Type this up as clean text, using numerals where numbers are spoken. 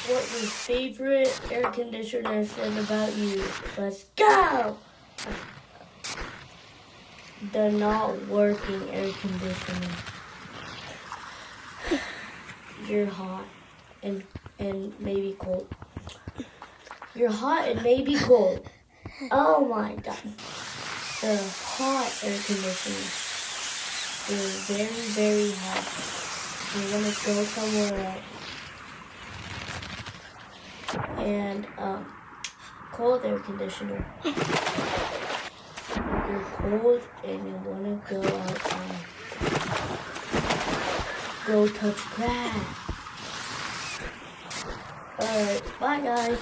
what your favorite air conditioner said about you. Let's go! The not working air conditioner. You're hot and maybe cold. You're hot and maybe cold. Oh my god. The hot air conditioner. You're very, very hot. You want to go somewhere else. And cold air conditioner. You're cold and you want to go outside. Go touch grass. Alright, bye guys.